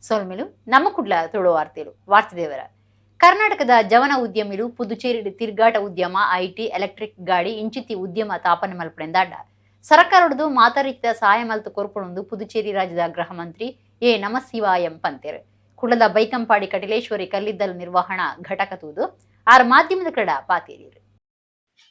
ಸೋಲ್ಮೆಲು ನಮ್ಮ ಕುಡ್ಲ ತುಳು ವಾರ್ತೆದೇವರ ಕರ್ನಾಟಕದ ಜವನ ಉದ್ಯಮಿಲು ಪುದುಚೇರಿ ತಿರ್ಗಾಟ ಉದ್ಯಮ ಐಟಿ ಎಲೆಕ್ಟ್ರಿಕ್ ಗಾಡಿ ಇಂಚಿತಿ ಉದ್ಯಮ ತಾಪನೆ ಮಲ್ಪಡೆಂದಾಂಡ ಸರ್ಕಾರದ್ದು ಮಾತರಿಕ್ತ ಸಹಾಯ ಮಲ್ತು ಕೊರ್ಪುಣೊಂದು ಪುದುಚೇರಿ ರಾಜ್ಯದ ಗೃಹ ಮಂತ್ರಿ ಎ ನಮಃಶಿವಾಯಂ ಪಂತೆರ್ ಕುಡ್ಲದ ಬೈಕಂಪಾಡಿ ಕಟಿಲೇಶ್ವರಿ ಕಲ್ಲಿದ್ದಲು ನಿರ್ವಹಣಾ ಘಟಕ ತೂದು ಆರ್ ಮಾಧ್ಯಮದ ಕಡ ಪಾತೇರಿರು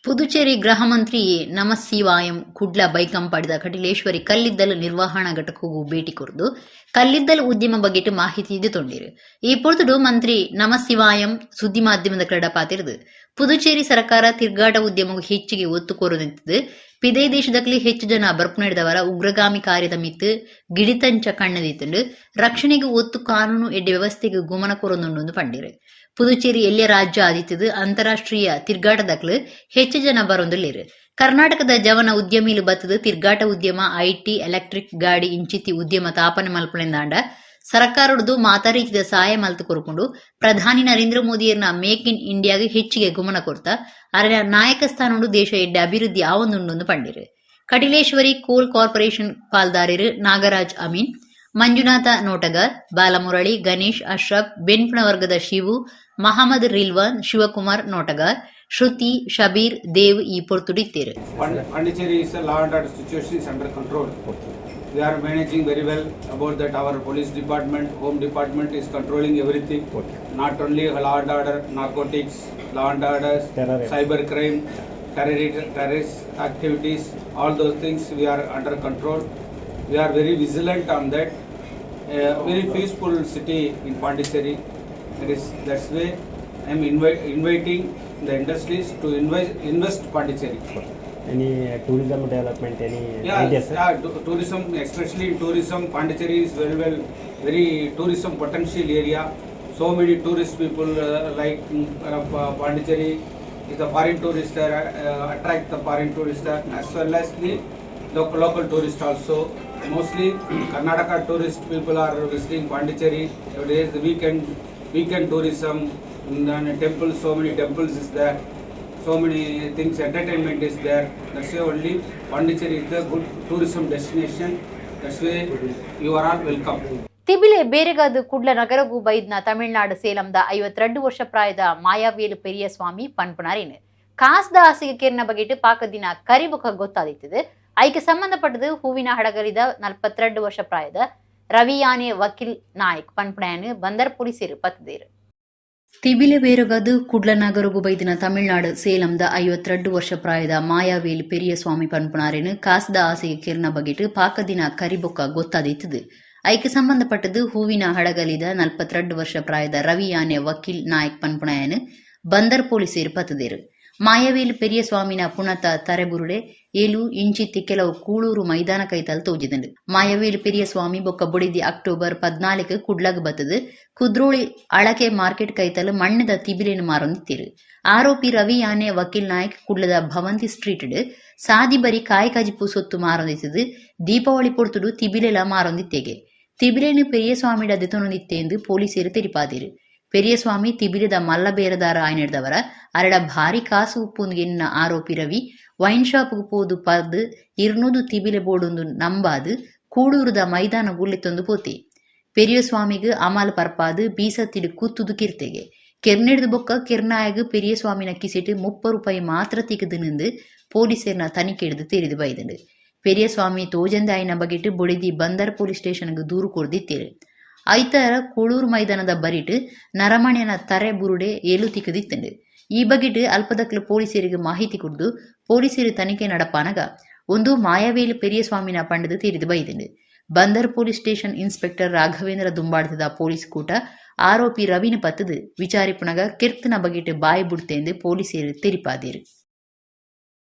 ಪುದುಚೇರಿ ಗೃಹ ಮಂತ್ರಿ ಎ ನಮಃಶಿವಾಯಂ ಕುಡ್ಲ ಬೈಕಂಪಾಡಿದ ಕಟಿಲೇಶ್ವರಿ ಕಲ್ಲಿದ್ದಲು ನಿರ್ವಹಣಾ ಘಟಕಕ್ಕೂ ಭೇಟಿ ಕೊರದು ಕಲ್ಲಿದ್ದಲು ಉದ್ಯಮ ಬಗ್ಗೆ ಮಾಹಿತಿ ತೊಂದಿರು ಈ ಪೊರ್ತುಡು ಮಂತ್ರಿ ನಮಃಶಿವಾಯಂ ಸುದ್ದಿ ಮಾಧ್ಯಮದ ಕಡ ಪಾತಿರದು ಪುದುಚೇರಿ ಸರ್ಕಾರ ತಿರ್ಗಾಟ ಉದ್ಯಮವು ಹೆಚ್ಚಿಗೆ ಒತ್ತು ಕೋರದಂತಿದ್ದು ಪಿದೇ ದೇಶದಲ್ಲಿ ಹೆಚ್ಚು ಜನ ಬರ್ಪು ನಡೆದವರ ಉಗ್ರಗಾಮಿ ಕಾರ್ಯದ ಮಿತ್ತು ಗಿಡಿತಂಚ ಕಣ್ಣದಿತ್ತಂಡು ರಕ್ಷಣೆಗೆ ಒತ್ತು ಕಾನೂನು ಎಡ್ಡೆ ವ್ಯವಸ್ಥೆಗೆ ಗುಮನ ಕೊರೊಂದು ಪಂಡಿರು ಪುದುಚೇರಿ ಎಲ್ಲೇ ರಾಜ್ಯ ಆದಿತ್ತದು ಅಂತಾರಾಷ್ಟ್ರೀಯ ತಿರ್ಗಾಟದಕ್ಲು ಹೆಚ್ಚು ಜನ ಬರೊಂದುಲ್ಲೇರು ಕರ್ನಾಟಕದ ಜವನ ಉದ್ಯಮಿಲು ಬತ್ತದು ತಿರ್ಗಾಟ ಉದ್ಯಮ ಐಟಿ ಎಲೆಕ್ಟ್ರಿಕ್ ಗಾಡಿ ಇಂಚಿತಿ ಉದ್ಯಮ ತಾಪನೆ ಮಲ್ಪಳೆಂದಾಂಡ ಸರ್ಕಾರದ್ದು ಮಾತಾರೀತಿದ ಸಹಾಯ ಮಲ್ತು ಕೊರ್ಕೊಂಡು ಪ್ರಧಾನಿ ನರೇಂದ್ರ ಮೋದಿಯರ್ನ ಮೇಕ್ ಇನ್ ಇಂಡಿಯಾಗೆ ಹೆಚ್ಚಿಗೆ ಗುಮನ ಕೊರ್ತಾ ಅರ ನಾಯಕ ಸ್ಥಾನೋಡು ದೇಶ ಎಡ್ಡೆ ಅಭಿವೃದ್ಧಿ ಆವೊಂದುಂಡು ಪಂಡಿರು ಕಟಿಲೇಶ್ವರಿ ಕೋಲ್ ಕಾರ್ಪೊರೇಷನ್ ಪಾಲ್ದಾರರು ನಾಗರಾಜ್ ಅಮೀನ್ ಮಂಜುನಾಥ ನೋಟಗಾರ್ ಬಾಲಮುರಳಿ ಗಣೇಶ್ ಅಶ್ರಫ್ ಬೆನ್ಪುಣ ವರ್ಗದ ಶಿವು ಮಹಮ್ಮದ್ ರಿಲ್ವಾನ್ ಶಿವಕುಮಾರ್ ನೋಟಗಾರ್ ಶ್ರುತಿ ಶಬೀರ್ ದೇವ್ ಈ ಪೊರ್ತುಡಿತ್ತೇರು Pondicherry is a law and order situation is under control. We are managing very well about that. Our police department, home department is controlling everything. Not only law and order, narcotics, law and order, cyber crime, terrorist activities, all those things we are under control. We are very vigilant on that. Very peaceful city in Pondicherry. That's why I am inviting the industries to invest Pondicherry. Any tourism development, any ideas? Yeah, tourism, especially tourism, Pondicherry is very tourism potential area. So many tourist people like Pondicherry is the foreign tourist attract the foreign tourist as well as the local tourist also. Mostly Karnataka tourist people are visiting Pondicherry. Nowadays the weekend tourism, and temples, so many temples is there, so many things, entertainment is there. That's why only Pondicherry is the good tourism destination. That's why you are all welcome. ತಿಬಿಲೆ ಬೇರೆಗಾದ Kudla ನಗರಗೂ ಬೈದ್ನ Tamil Nadu ಸೇಲಂದ 52 ವರ್ಷ ಪ್ರಾಯದ ಮಾಯಾವೇಲು ಪೆರಿಯಸ್ವಾಮಿ ಪನ್ಪುನಾರಿನ್ ಕಾಸ್ದ ಆಸೆಗೆ ಕೇರ್ನ ಬಗೆಟ್ ಪಾಕದಿನ ಕರಿಬುಕ ಗೊತ್ತಾದಿತ್ತದೆ ಐಕೆ ಸಂಬಂಧಪಟ್ಟದು ಹೂವಿನ ಹಡಗಲಿದ 42 ವರ್ಷ ಪ್ರಾಯದ ರವಿಯಾನೆ ವಕೀಲ್ ನಾಯಕ್ ಪನ್ಪುಣೆಯನ್ನು ಬಂದರ್ ಪೊಲೀಸರು ಪತ್ತದೇರು ತಿಬಿಲೆ ಬೇರಗದು ಕುಡ್ಲ ನಗರಗೂ ಬೈದಿನ ತಮಿಳುನಾಡು ಸೇಲಂದ 52 ವರ್ಷ ಪ್ರಾಯದ ಮಾಯಾವೇಲು ಪೆರಿಯಸ್ವಾಮಿ ಪನ್ಪುನಾರೇನು ಕಾಸ್ದ ಆಸೆಗೆ ಕೇರ್ನ ಬಗೆಟ್ ಪಾಕದಿನ ಕರಿಬೊಕ್ಕ ಗೊತ್ತಾದಿತ್ತದು ಐಕೆ ಸಂಬಂಧಪಟ್ಟದು ಹೂವಿನ ಹಡಗಲಿದ 42 ವರ್ಷ ಪ್ರಾಯದ ರವಿಯಾನೆ ವಕೀಲ್ ನಾಯಕ್ ಪನ್ಪುಣೆಯನ್ನು ಬಂದರ್ ಪೊಲೀಸರು ಪತ್ತದೇರು ಮಾಯಾವೇಲು ಪೆರಿಯಸ್ವಾಮಿನ ಪುಣತ ತರೆಬುರುಡೆ ಏಲು ಇಂಚಿತ್ತಿ ಕೆಲವು ಕೂಳೂರು ಮೈದಾನ ಕೈತಲ್ ತೋಜಿದಂಡು ಮಾಯಾವೇಲು ಪೆರಿಯಸ್ವಾಮಿ ಬೊಕ್ಕ ಬುಡಿದಿ ಅಕ್ಟೋಬರ್ 14 ಕುಡ್ಲಗ್ ಬತ್ತದು ಕುದ್ರೋಳಿ ಅಳಕೆ ಮಾರ್ಕೆಟ್ ಕೈತಲ್ ಮಣ್ಣದ ತಿಬಿಲೆನು ಮಾರೊಂದಿತ್ತೇರು ಆರೋಪಿ ರವಿ ಯಾನೆ ವಕೀಲ್ ನಾಯಕ್ ಕುಡ್ಲದ ಭವಂತಿ ಸ್ಟ್ರೀಟ್ ಸಾದಿ ಬರಿ ಕಾಯಕಾಜಿಪು ಸೊತ್ತು ಮಾರೊಂದಿತ್ತದು ದೀಪಾವಳಿ ಪೊರ್ತುಡು ತಿಬಿಲೆಲ ಮಾರೊಂದಿತ್ತೇಗೆ ತಿಬಿಲೆನು ಪೆರಿಯಸ್ವಾಮಿಡ ದೆತೊನೊಂದಿತ್ತೆ ಎಂದು ಪೊಲೀಸರು ತೆರಿಪಾದಿರು ಪೆರಿಯಸ್ವಾಮಿ ತಿಬಿಲೆದ ಮಲ್ಲ ಬೇರದಾರ ಆಯ್ನೆಡ್ದವರ ಅರಡ ಭಾರಿ ಕಾಸು ಉಪ್ಪುಂದಿನ ಆರೋಪಿ ರವಿ ವೈನ್ ಶಾಪ್ಗೆ ಪೋದು ಪರ್ದು ಇರ್ನೂದು ತಿಬಿಲೆ ಬೋಡೊಂದು ನಂಬಾದು ಕೂಡೂರುದ ಮೈದಾನ ಗುಳ್ಳೆತ್ತೊಂದು ಪೋತಿ ಪೆರಿಯಸ್ವಾಮಿಗೆ ಅಮಲ್ ಪರ್ಪಾದು ಬೀಸತ್ತಿಡು ಕೂತ್ತುದು ಕಿರ್ತೆಗೆ ಕೆರ್ನೆಡ್ದು ಬೊಕ್ಕ ಕಿರ್ನಾಯಗ್ ಪೆರಿಯಸ್ವಾಮಿನ ಕಿಸಿಟ್ಟು 30 ರೂಪಾಯಿ ಮಾತ್ರ ತಿಗದು ನಿಂದು ಪೊಲೀಸರ್ನ ತನಿಖೆ ಹಿಡಿದು ತೆರಿದು ಬೈದಂಡು ಪೆರಿಯಸ್ವಾಮಿ ತೋಜಂದಾಯಿನ ಬಗೆಟ್ ಬೊಡಿದಿ ಬಂದರ್ ಪೊಲೀಸ್ ಸ್ಟೇಷನ್ಗೆ ದೂರು ಕೊಡ್ದಿತ್ತೇರು ಐತರ ಕೂಳೂರು ಮೈದಾನದ ಬರಿಟ್ ನರಮಣ್ಯನ ತರೆ ಬುರುಡೆ ಏಲು ತಿಕ್ಕದಿತ್ತಂಡು ಈ ಬಗೆಟ್ ಅಲ್ಪದಕ್ಲು ಪೊಲೀಸರಿಗೆ ಮಾಹಿತಿ ಕೊಡ್ದು ಪೊಲೀಸರು ತನಿಖೆ ನಡಪಾನಗ ಒಂದು ಮಾಯಾವೇಲು ಪೆರಿಯಸ್ವಾಮಿನ ಪಂಡದು ತೀರಿದು ಬೈದಂಡು Bandar police station inspector Raghavendra ದುಂಬಾಡ್ತದ ಪೊಲೀಸ್ ಕೂಟ ಆರೋಪಿ ರವಿನ ಪತ್ತದು ವಿಚಾರಿಪುನಗ ಕಿರ್ತನ ಬಗೆಟ್ ಬಾಯಿ ಬುಡ್ತೆಂದು ಪೊಲೀಸರು ತೆರಿಪಾದಿರು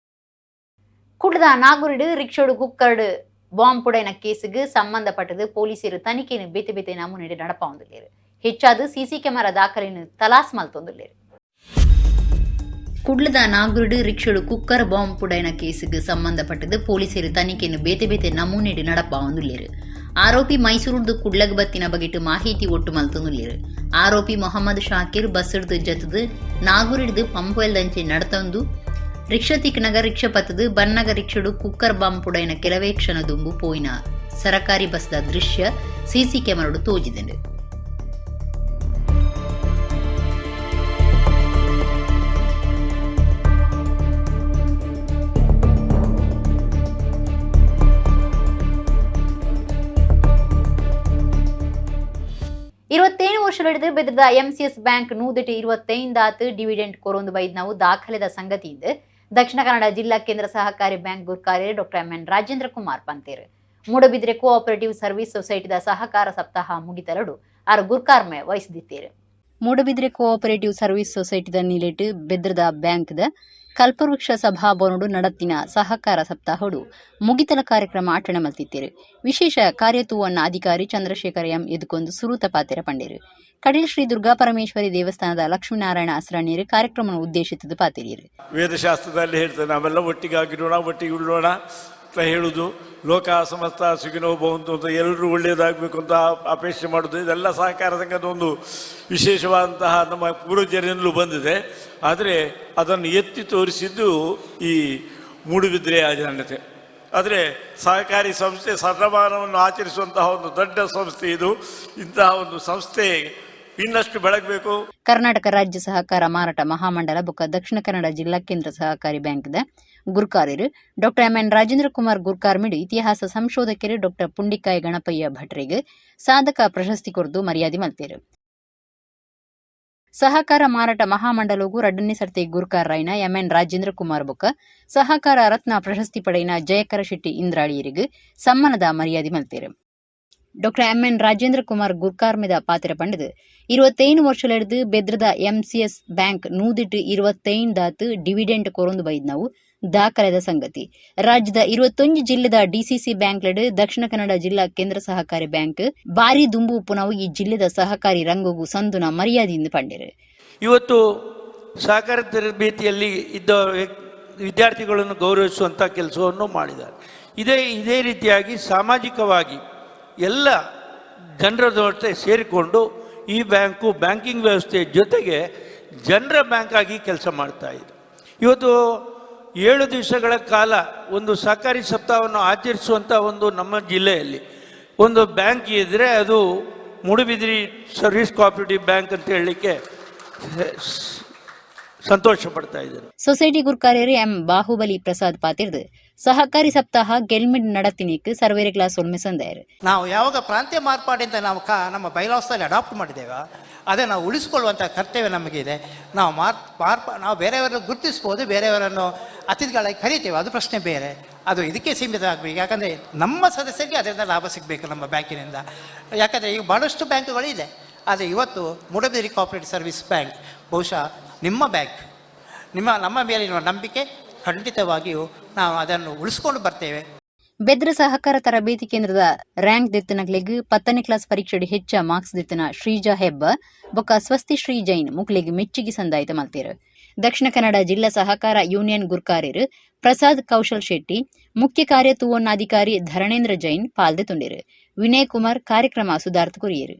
ಕುಡ್ದ ನಾಗೂರಿಡು ರಿಕ್ಷೋಡು ಕುಕ್ಕರ್ಡು ಬಾಂಬ್ ಪುಡೈನ ಕೇಸಿಗೆ ಸಂಬಂಧಪಟ್ಟದು ಪೊಲೀಸರು ತನಿಖೆಯನ್ನು ಬೇತೆ ಬೇತೆ ನಮೂನೆ ನಡಪಾವಂದುಲ್ಲೇರು ಹೆಚ್ಚಾದ ಸಿಸಿ ಕ್ಯಾಮೆರಾ ದಾಖಲೆಯನ್ನು ತಲಾಸ್ ಮಲ್ತೊಂದುಲ್ಲೇರು ಕುಡ್ಲದ ನಾಗೂರಿಡು ರಿಕ್ಷೋಡು ಕುಕ್ಕರ್ ಬಾಂಬ್ ಪುಡೈನ ಕೇಸಿಗೆ ಸಂಬಂಧಪಟ್ಟದು ಪೊಲೀಸರು ತನಿಖೆಯನ್ನು ಬೇತೆ ಬೇತೆ ನಮೂನೆ ನಡಪಾವಂದುಲ್ಲೇರು ಆರೋಪಿ ಮೈಸೂರುದು ಕುಡ್ಲಗ್ ಬತ್ತಿನ ಬಗೆಟ್ ಮಾಹಿತಿ ಒಟ್ಟು ಮಲ್ತೊಂದುಲ್ಲೇರು ಆರೋಪಿ ಮೊಹಮ್ಮದ್ ಶಾಕಿರ್ ಬಸ್ಸಡ್ದು ಜತದು ನಾಗೂರಿಡ್ದು ಪಂಪುವೆಲ್ದಂಚೆ ನಡತೊಂದು ರಿಕ್ಷತಿಕ್ನಗ ರಿಕ್ಷಾ ಪತ್ತದು ಬನ್ನಗ ರಿಕ್ಷಡು ಕುಕ್ಕರ್ ಬಾಂಬ್ ಪುಡೈನ ಕೆಲವೇ ಕ್ಷಣ ದುಂಬು ಪೋಯಿನ ಸರಕಾರಿ ಬಸ್ದ ದೃಶ್ಯ ಸಿಸಿ ಕ್ಯಾಮೆರಾಡು ತೋಜಿದಂಡು 27 ವರ್ಷಗಳಿದ್ದು ಬೆದರದ ಎಂಸಿಎಸ್ ಬ್ಯಾಂಕ್ ನೂದಿಟ್ಟು 25 ಡಿವಿಡೆಂಟ್ ಕೊರೊಂದು ಬೈದ್ ನಾವು ದಾಖಲೆದ ಸಂಗತಿಯಿಂದ ದಕ್ಷಿಣ ಕನ್ನಡ ಜಿಲ್ಲಾ ಕೇಂದ್ರ ಸಹಕಾರಿ ಬ್ಯಾಂಕ್ ಗುರ್ಕಾರ್ಯ ಡಾಕ್ಟರ್ ಎಂ.ಎನ್. ರಾಜೇಂದ್ರ ಕುಮಾರ್ ಪಂತೇರು ಮೂಡಬಿದ್ರೆ ಕೋಆಪರೇಟಿವ್ ಸರ್ವಿಸ್ ಸೊಸೈಟಿದ ಸಹಕಾರ ಸಪ್ತಾಹ ಮುಗಿತರಡು ಆರು ಗುರ್ಕಾರ್ಮೆ ವಹಿಸಿದ್ದೇರು. ಮೂಡಬಿದ್ರೆ ಕೋಆಪರೇಟಿವ್ ಸರ್ವಿಸ್ ಸೊಸೈಟಿದ ನಿಲೆಟ್ ಬೆದ್ರದ ಬ್ಯಾಂಕ್ದ ಕಲ್ಪವೃಕ್ಷ ಸಭಾಭವನಡು ನಡತ್ತಿನ ಸಹಕಾರ ಸಪ್ತಾಹಡು ಮುಗಿತಲ ಕಾರ್ಯಕ್ರಮ ಆಟಣ ಮಲ್ತಿದ್ದೇರು. ವಿಶೇಷ ಕಾರ್ಯತೂವನ್ನ ಅಧಿಕಾರಿ ಚಂದ್ರಶೇಖರ ಎಂ ಎದುಕೊಂದು ಸುರೂತ ಪಾತೆರ ಪಂಡೇರು. ಕಡೀಲ್ ಶ್ರೀ ದುರ್ಗಾ ಪರಮೇಶ್ವರಿ ದೇವಸ್ಥಾನದ ಲಕ್ಷ್ಮೀನಾರಾಯಣ ಅಸ್ರಾಣಿಯರು ಕಾರ್ಯಕ್ರಮ ಉದ್ದೇಶಿಸಿದ ಪಾತೆರಿಯರು. ವೇದಶಾಸ್ತ್ರದಲ್ಲಿ ಹೇಳ್ತಾರೆ ನಾವೆಲ್ಲ ಒಟ್ಟಿಗಾಗಿರೋಣ, ಒಟ್ಟಿಗೆ ಉಳ್ಳೋಣ ಅಂತ ಹೇಳುವುದು, ಲೋಕ ಸಮಸ್ತ ಸುಖಿನೋ ಭವಂತು ಅಂತ ಎಲ್ಲರೂ ಒಳ್ಳೆಯದಾಗಬೇಕು ಅಂತ ಅಪೇಕ್ಷೆ ಮಾಡೋದು, ಇದೆಲ್ಲ ಸಹಕಾರ ಸಂಘದ ಒಂದು ವಿಶೇಷವಾದಂತಹ ನಮ್ಮ ಪೂರ್ವಜರಿಂದಲೂ ಬಂದಿದೆ. ಆದರೆ ಅದನ್ನು ಎತ್ತಿ ತೋರಿಸಿದ್ದು ಈ ಮೂಡುಬಿದ್ರೆಯ ಜನತೆ. ಆದರೆ ಸಹಕಾರಿ ಸಂಸ್ಥೆ ಸರ್ವಮಾನವನ್ನು ಆಚರಿಸುವಂತಹ ಒಂದು ದೊಡ್ಡ ಸಂಸ್ಥೆ ಇದು. ಇಂತಹ ಒಂದು ಸಂಸ್ಥೆ ಇನ್ನಷ್ಟು ಬೆಳಗಬೇಕು. ಕರ್ನಾಟಕ ರಾಜ್ಯ ಸಹಕಾರ ಮಾರಾಟ ಮಹಾಮಂಡಲ ಬೊಕ್ಕ ದಕ್ಷಿಣ ಕನ್ನಡ ಜಿಲ್ಲಾ ಕೇಂದ್ರ ಸಹಕಾರಿ ಬ್ಯಾಂಕ್ದ ಗುರ್ಕಾರ್ಯರು ಡಾಕ್ಟರ್ ಎಂ.ಎನ್. ರಾಜೇಂದ್ರ ಕುಮಾರ್ ಗುರ್ಕಾರ್ಮಿಡು ಇತಿಹಾಸ ಸಂಶೋಧಕರು ಡಾಕ್ಟರ್ ಪುಂಡಿಕಾಯಿ ಗಣಪಯ್ಯ ಭಟ್ರಿಗೆ ಸಾಧಕ ಪ್ರಶಸ್ತಿ ಕೊರದು ಮರ್ಯಾದೆ ಮಲ್ತೇರು. ಸಹಕಾರ ಮಾರಾಟ ಮಹಾಮಂಡಲಗೂ ರಡ್ಡನೇ ಸರ್ತಿ ಗುರ್ಕಾರ್ ರೈನ ಎಂ.ಎನ್. ರಾಜೇಂದ್ರ ಕುಮಾರ್ ಬೊಕ್ಕ ಸಹಕಾರ ರತ್ನ ಪ್ರಶಸ್ತಿ ಪಡೆಯಿನ ಜಯಕರ ಶೆಟ್ಟಿ ಇಂದ್ರಾಳಿಯರಿಗೆ ಸಮ್ಮಾನದ ಮರ್ಯಾದೆ ಮಲ್ತೇರು. Doctor M N. ರಾಜೇಂದ್ರ ಕುಮಾರ್ ಗುರ್ಕಾರ್ಮಿದ ಪಾತ್ರ ಪಂಡದು 25 ವರ್ಷಲಿಡ್ದು ಬೆದ್ರದ ಎಂಸಿಎಸ್ ಬ್ಯಾಂಕ್ ನೂದಿಟ್ಟು 25 ಡಿವಿಡೆಂಟ್ ಕೊರೊಂದು ಬೈದ್ ನಾವು ದಾಖಲೆದ ಸಂಗತಿ. ರಾಜ್ಯದ 21 ಜಿಲ್ಲೆದ ಡಿಸಿಸಿ ಬ್ಯಾಂಕ್ಲೆಡ್ ದಕ್ಷಿಣ ಕನ್ನಡ ಜಿಲ್ಲಾ ಕೇಂದ್ರ ಸಹಕಾರಿ ಬ್ಯಾಂಕ್ ಬಾರಿ ದುಂಬು ಉಪ್ಪುನವು ಈ ಜಿಲ್ಲೆದ ಸಹಕಾರಿ ರಂಗಗೂ ಸಂದುನ ಮರ್ಯಾದೆಯಿಂದ ಪಂಡೇರು. ಇವತ್ತು ಸಹಕಾರ ತರಬೇತಿಯಲ್ಲಿ ಇದ್ದ ವಿದ್ಯಾರ್ಥಿಗಳನ್ನು ಗೌರವಿಸುವಂಥ ಕೆಲಸವನ್ನು ಮಾಡಿದ್ದಾರೆ. ಇದೇ ರೀತಿಯಾಗಿ ಸಾಮಾಜಿಕವಾಗಿ ಎಲ್ಲ ಜನರ ಜೊತೆ ಸೇರಿಕೊಂಡು ಈ ಬ್ಯಾಂಕು ಬ್ಯಾಂಕಿಂಗ್ ವ್ಯವಸ್ಥೆಯ ಜೊತೆಗೆ ಜನರ ಬ್ಯಾಂಕ್ ಆಗಿ ಕೆಲಸ ಮಾಡ್ತಾ ಇದೆ. ಇವತ್ತು 7 ದಿವಸಗಳ ಕಾಲ ಒಂದು ಸಹಕಾರಿ ಸಪ್ತಾಹವನ್ನು ಆಚರಿಸುವಂಥ ಒಂದು ನಮ್ಮ ಜಿಲ್ಲೆಯಲ್ಲಿ ಒಂದು ಬ್ಯಾಂಕ್ ಇದ್ದರೆ ಅದು ಮೂಡುಬಿದಿರೆ ಸರ್ವಿಸ್ ಕೋಆಪರೇಟಿವ್ ಬ್ಯಾಂಕ್ ಅಂತ ಹೇಳಲಿಕ್ಕೆ ಸಂತೋಷ ಪಡ್ತಾ ಇದ್ದಾರೆ. ಸೊಸೈಟಿ ಗುರ್ಕಾರ್ಯರು ಎಂ ಬಾಹುಬಲಿ ಪ್ರಸಾದ್ ಪಾತಿರ್ದು ಸಹಕಾರಿ ಸಪ್ತಾಹ ಗೆಲ್ಮಿಡ್ ನಡತಿನಿಕ್ ಸರ್ವೇರಿ ಕ್ಲಾಸ್ ಒಳ್ಮೆ ಸಂದಾಯರು. ನಾವು ಯಾವಾಗ ಪ್ರಾಂತ್ಯ ಮಾರ್ಪಾಡಿ ಅಂತ ನಾವು ನಮ್ಮ ಬೈಲಾಸ್ದಲ್ಲಿ ಅಡಾಪ್ಟ್ ಮಾಡಿದ್ದೇವೆ, ಅದೇ ನಾವು ಉಳಿಸ್ಕೊಳ್ಳುವಂಥ ಕರ್ತವ್ಯ ನಮಗಿದೆ. ನಾವು ನಾವು ಬೇರೆಯವರನ್ನು ಗುರುತಿಸ್ಬೋದು, ಬೇರೆಯವರನ್ನು ಅತಿಥಿಗಳಾಗಿ ಕರಿತೇವೆ, ಅದು ಪ್ರಶ್ನೆ ಬೇರೆ. ಅದು ಇದಕ್ಕೆ ಸೀಮಿತ ಆಗಬೇಕು. ಯಾಕಂದರೆ ನಮ್ಮ ಸದಸ್ಯರಿಗೆ ಅದರಿಂದ ಲಾಭ ಸಿಗಬೇಕು ನಮ್ಮ ಬ್ಯಾಂಕಿನಿಂದ. ಯಾಕಂದರೆ ಈಗ ಭಾಳಷ್ಟು ಬ್ಯಾಂಕುಗಳಿದೆ, ಆದರೆ ಇವತ್ತು ಮೂಡಬಿದಿರೆ ಕೋಆಪರೇಟಿವ್ ಸರ್ವಿಸ್ ಬ್ಯಾಂಕ್ ಬಹುಶಃ ನಿಮ್ಮ ಬ್ಯಾಂಕ್. ನಮ್ಮ ಮೇಲಿನ ನಂಬಿಕೆ ಖಂಡಿತವಾಗಿಯೂ ನಾವು ಅದನ್ನು ಉಳಿಸ್ಕೊಂಡು ಬರ್ತೇವೆ. ಬೆದ್ರ ಸಹಕಾರ ತರಬೇತಿ ಕೇಂದ್ರದ ರ್ಯಾಂಕ್ ದಿತ್ತನಗ್ಲೆಗ್ 10ನೇ ಕ್ಲಾಸ್ ಪರೀಕ್ಷೆಡಿ ಹೆಚ್ಚ ಮಾರ್ಕ್ಸ್ ದಿತ್ತನ ಶ್ರೀಜಾ ಹೆಬ್ಬ ಬೊಕ್ಕ ಸ್ವಸ್ತಿ ಶ್ರೀ ಜೈನ್ ಮುಕ್ಲೆಗ್ ಮೆಚ್ಚುಗೆ ಸಂದಾಯಿತ ಮಲ್ತೇರು. ದಕ್ಷಿಣ ಕನ್ನಡ ಜಿಲ್ಲಾ ಸಹಕಾರ ಯೂನಿಯನ್ ಗುರ್ಕಾರ್ಯರು ಪ್ರಸಾದ್ ಕೌಶಲ್ ಶೆಟ್ಟಿ, ಮುಖ್ಯ ಕಾರ್ಯತೂವನ್ನಾಧಿಕಾರಿ ಧರಣೇಂದ್ರ ಜೈನ್ ಪಾಲ್ದೆ ತುಂಡೇರು. ವಿನಯ್ ಕುಮಾರ್ ಕಾರ್ಯಕ್ರಮ ಸುಧಾರ್ಥ ಕೊರಿಯರು.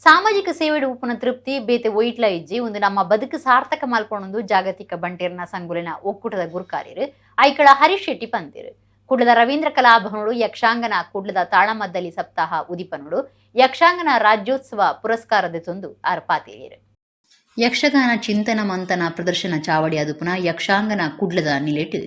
ಸಾಮಾಜಿಕ ಸೇವೆಡು ಉಪ್ಪುನ ತೃಪ್ತಿ ಬೇತೆ ಒಯ್ಟ್ಲ ಇಜ್ಜಿ ಒಂದು ನಮ್ಮ ಬದುಕು ಸಾರ್ಥಕ ಮಲ್ಪೊಂದು ಜಾಗತಿಕ ಬಂಟೇರ್ನ ಸಂಗುಲಿನ ಒಕ್ಕೂಟದ ಗುರ್ಕಾರ್ಯರು ಐಕಳ ಹರೀಶ್ ಶೆಟ್ಟಿ ಪಂತೇರು. ಕುಡ್ಲದ ರವೀಂದ್ರ ಕಲಾಭವನಡು ಯಕ್ಷಾಂಗನ ಕುಡ್ಲದ ತಾಳಮದ್ದಲಿ ಸಪ್ತಾಹ ಉದಿಪನಡು ಯಕ್ಷಾಂಗನ ರಾಜ್ಯೋತ್ಸವ ಪುರಸ್ಕಾರದ ತಂದು ಆರ್ಪಾತೇರಿಯರು. ಯಕ್ಷಗಾನ ಚಿಂತನ ಮಂಥನ ಪ್ರದರ್ಶನ ಚಾವಡಿ ಅದುಪುನ ಯಕ್ಷಾಂಗನ ಕುಡ್ಲದ ನಿಲೆಟ್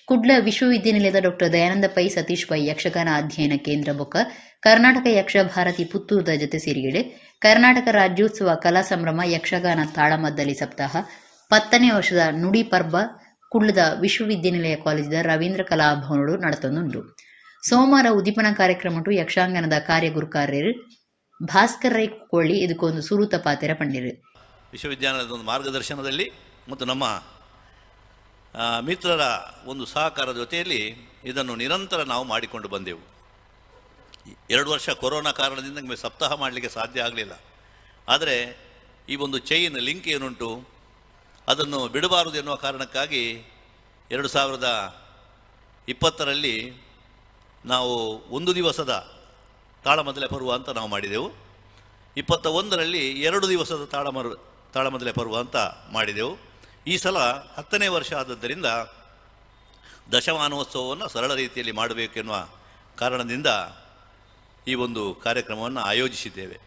ಕುಡ್ಲ ವಿಶ್ವವಿದ್ಯಾನಿಲಯದ ಡಾಕ್ಟರ್ ದಯಾನಂದ ಪೈ ಸತೀಶ್ ಪೈ ಯಕ್ಷಗಾನ ಅಧ್ಯಯನ ಕೇಂದ್ರ ಬೊಕ್ಕ ಕರ್ನಾಟಕ ಯಕ್ಷ ಭಾರತಿ ಪುತ್ತೂರದ ಜೊತೆ ಸೇರಿಗಡೆ ಕರ್ನಾಟಕ ರಾಜ್ಯೋತ್ಸವ ಕಲಾ ಸಂಭ್ರಮ ಯಕ್ಷಗಾನ ತಾಳಮದ್ದಲಿ ಸಪ್ತಾಹ 10ನೇ ವರ್ಷದ ನುಡಿ ಪರ್ಬ ಕುಡ್ಲದ ವಿಶ್ವವಿದ್ಯಾನಿಲಯ ಕಾಲೇಜಿದ ರವೀಂದ್ರ ಕಲಾಭವನಡು ನಡೆತೊಂದುಂಟು. ಸೋಮವಾರ ಉದ್ದೀಪನ ಕಾರ್ಯಕ್ರಮಟು ಯಕ್ಷಾಂಗನದ ಕಾರ್ಯ ಗುರುಕಾರ್ಯರು ಭಾಸ್ಕರ್ ರೈ ಕೊಳ್ಳಿ ಇದಕ್ಕೊಂದು ಸುರೂತ ಪಾತೆರ ಪಂಡಿರು. ವಿಶ್ವವಿದ್ಯಾನಿಲಯದ ಒಂದು ಮಾರ್ಗದರ್ಶನದಲ್ಲಿ ಮತ್ತು ನಮ್ಮ ಮಿತ್ರರ ಒಂದು ಸಹಕಾರದ ಜೊತೆಯಲ್ಲಿ ಇದನ್ನು ನಿರಂತರ ನಾವು ಮಾಡಿಕೊಂಡು ಬಂದೆವು. 2 ವರ್ಷ ಕೊರೋನಾ ಕಾರಣದಿಂದ ನಮಗೆ ಸಪ್ತಾಹ ಮಾಡಲಿಕ್ಕೆ ಸಾಧ್ಯ ಆಗಲಿಲ್ಲ. ಆದರೆ ಈ ಒಂದು ಚೈನ್ ಲಿಂಕ್ ಏನುಂಟು ಅದನ್ನು ಬಿಡಬಾರದು ಎನ್ನುವ ಕಾರಣಕ್ಕಾಗಿ 2020ರಲ್ಲಿ ನಾವು 1 ದಿವಸದ ತಾಳಮದ್ದಲೆ ಪರ್ವ ಅಂತ ನಾವು ಮಾಡಿದೆವು. 21ರಲ್ಲಿ 2 ದಿವಸದ ತಾಳಮದ್ದಲೆ ಪರ್ವ ಅಂತ ಮಾಡಿದೆವು. ಈ ಸಲ 10ನೇ ವರ್ಷ ಆದದ್ದರಿಂದ ದಶಮಾನೋತ್ಸವವನ್ನು ಸರಳ ರೀತಿಯಲ್ಲಿ ಮಾಡಬೇಕೆನ್ನುವ ಕಾರಣದಿಂದ ಈ ಒಂದು ಕಾರ್ಯಕ್ರಮವನ್ನು ಆಯೋಜಿಸಿದ್ದೇವೆ.